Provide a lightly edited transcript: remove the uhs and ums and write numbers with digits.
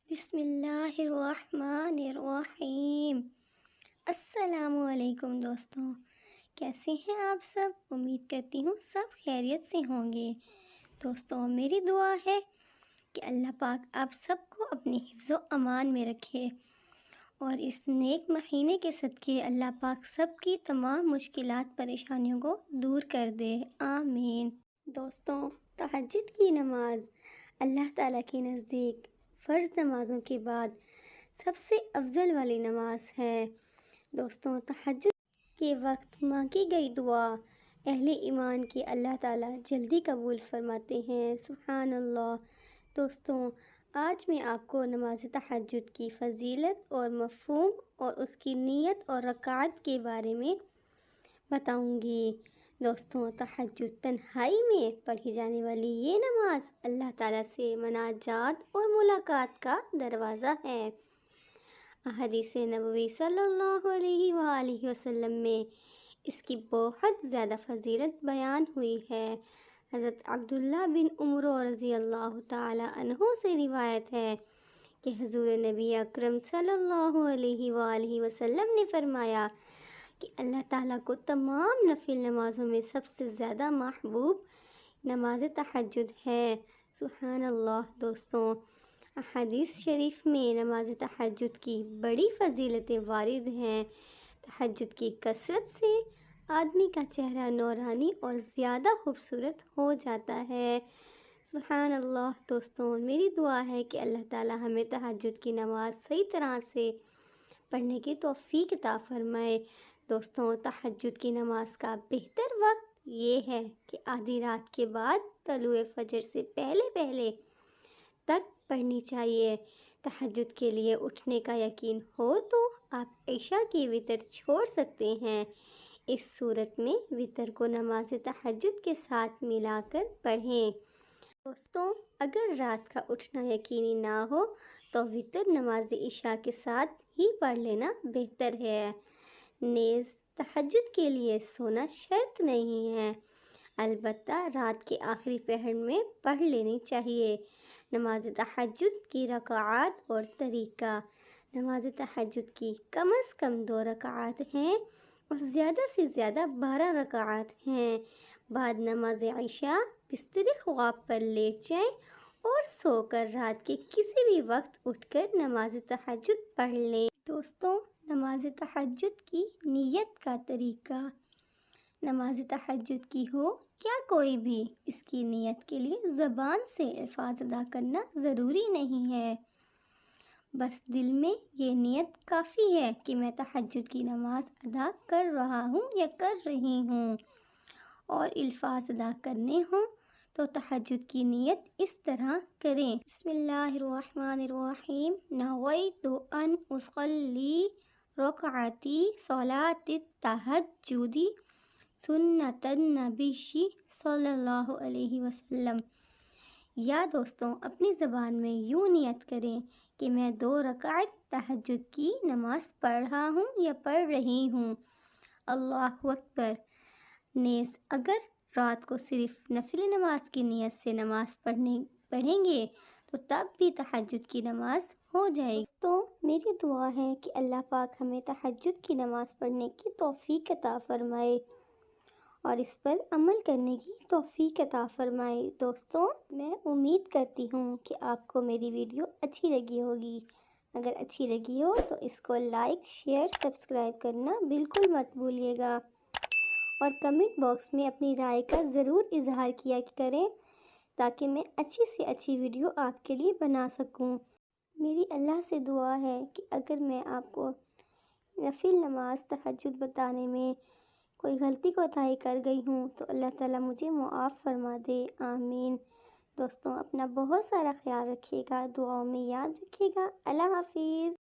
بسم اللہ الرحمن الرحیم۔ السلام علیکم دوستوں، کیسے ہیں آپ سب؟ امید کرتی ہوں سب خیریت سے ہوں گے۔ دوستوں، میری دعا ہے کہ اللہ پاک آپ سب کو اپنی حفظ و امان میں رکھے اور اس نیک مہینے کے صدقے اللہ پاک سب کی تمام مشکلات پریشانیوں کو دور کر دے، آمین۔ دوستوں، تہجد کی نماز اللہ تعالیٰ کے نزدیک فرض نمازوں کے بعد سب سے افضل والی نماز ہے۔ دوستوں، تہجد کے وقت مانگی گئی دعا اہل ایمان کی اللہ تعالیٰ جلدی قبول فرماتے ہیں، سبحان اللہ۔ دوستوں، آج میں آپ کو نماز تہجد کی فضیلت اور مفہوم اور اس کی نیت اور رکعت کے بارے میں بتاؤں گی۔ دوستوں، تہجد تنہائی میں پڑھی جانے والی یہ نماز اللہ تعالیٰ سے مناجات اور ملاقات کا دروازہ ہے۔ احادیث نبوی صلی اللہ علیہ وآلہ وسلم میں اس کی بہت زیادہ فضیلت بیان ہوئی ہے۔ حضرت عبداللہ بن عمر رضی اللہ تعالیٰ عنہ سے روایت ہے کہ حضور نبی اکرم صلی اللہ علیہ وآلہ وسلم نے فرمایا کہ اللہ تعالیٰ کو تمام نفل نمازوں میں سب سے زیادہ محبوب نماز تہجد ہے، سبحان اللہ۔ دوستوں، احادیث شریف میں نماز تہجد کی بڑی فضیلتیں وارد ہیں۔ تہجد کی کثرت سے آدمی کا چہرہ نورانی اور زیادہ خوبصورت ہو جاتا ہے، سبحان اللہ۔ دوستوں، میری دعا ہے کہ اللہ تعالیٰ ہمیں تہجد کی نماز صحیح طرح سے پڑھنے کی توفیق عطا فرمائے۔ دوستوں، تہجد کی نماز کا بہتر وقت یہ ہے کہ آدھی رات کے بعد طلوع فجر سے پہلے تک پڑھنی چاہیے۔ تہجد کے لیے اٹھنے کا یقین ہو تو آپ عشاء کی وتر چھوڑ سکتے ہیں۔ اس صورت میں وتر کو نماز تہجد کے ساتھ ملا کر پڑھیں۔ دوستوں، اگر رات کا اٹھنا یقینی نہ ہو تو وتر نماز عشاء کے ساتھ ہی پڑھ لینا بہتر ہے۔ نیز تہجد کے لیے سونا شرط نہیں ہے، البتہ رات کے آخری پہر میں پڑھ لینی چاہیے۔ نماز تہجد کی رکعات اور طریقہ۔ نماز تہجد کی کم از کم 2 رکعات ہیں اور زیادہ سے زیادہ 12 رکعات ہیں۔ بعد نماز عشاء بستر خواب پر لیٹ جائیں اور سو کر رات کے کسی بھی وقت اٹھ کر نماز تہجد پڑھ لیں۔ دوستوں، نماز تہجد کی نیت کا طریقہ۔ نماز تہجد کی ہو یا کوئی بھی، اس کی نیت کے لیے زبان سے الفاظ ادا کرنا ضروری نہیں ہے، بس دل میں یہ نیت کافی ہے کہ میں تہجد کی نماز ادا کر رہا ہوں یا کر رہی ہوں۔ اور الفاظ ادا کرنے ہوں تو تہجد کی نیت اس طرح کریں: بسم اللہ الرحمن الرحیم، نویت ان اصلی رکعتی صلاۃ التہجد سنۃ النبی صلی اللہ علیہ وسلم۔ یا دوستوں، اپنی زبان میں یوں نیت کریں کہ میں 2 رکعت تہجد کی نماز پڑھ رہا ہوں یا پڑھ رہی ہوں، اللہ اکبر۔ نیز اگر رات کو صرف نفل نماز کی نیت سے نماز پڑھیں گے تو تب بھی تہجد کی نماز ہو جائے گی۔ دوستوں، میری دعا ہے کہ اللہ پاک ہمیں تہجد کی نماز پڑھنے کی توفیق عطا فرمائے اور اس پر عمل کرنے کی توفیق عطا فرمائے۔ دوستوں، میں امید کرتی ہوں کہ آپ کو میری ویڈیو اچھی لگی ہوگی۔ اگر اچھی لگی ہو تو اس کو لائک، شیئر، سبسکرائب کرنا بالکل مت بھولیے گا اور کمنٹ باکس میں اپنی رائے کا ضرور اظہار کیا کریں تاکہ میں اچھی سے اچھی ویڈیو آپ کے لیے بنا سکوں۔ میری اللہ سے دعا ہے کہ اگر میں آپ کو نفل نماز تہجد بتانے میں کوئی غلطی کوتاہی کر گئی ہوں تو اللہ تعالیٰ مجھے معاف فرما دے، آمین۔ دوستوں، اپنا بہت سارا خیال رکھیے گا، دعاؤں میں یاد رکھیے گا۔ اللہ حافظ۔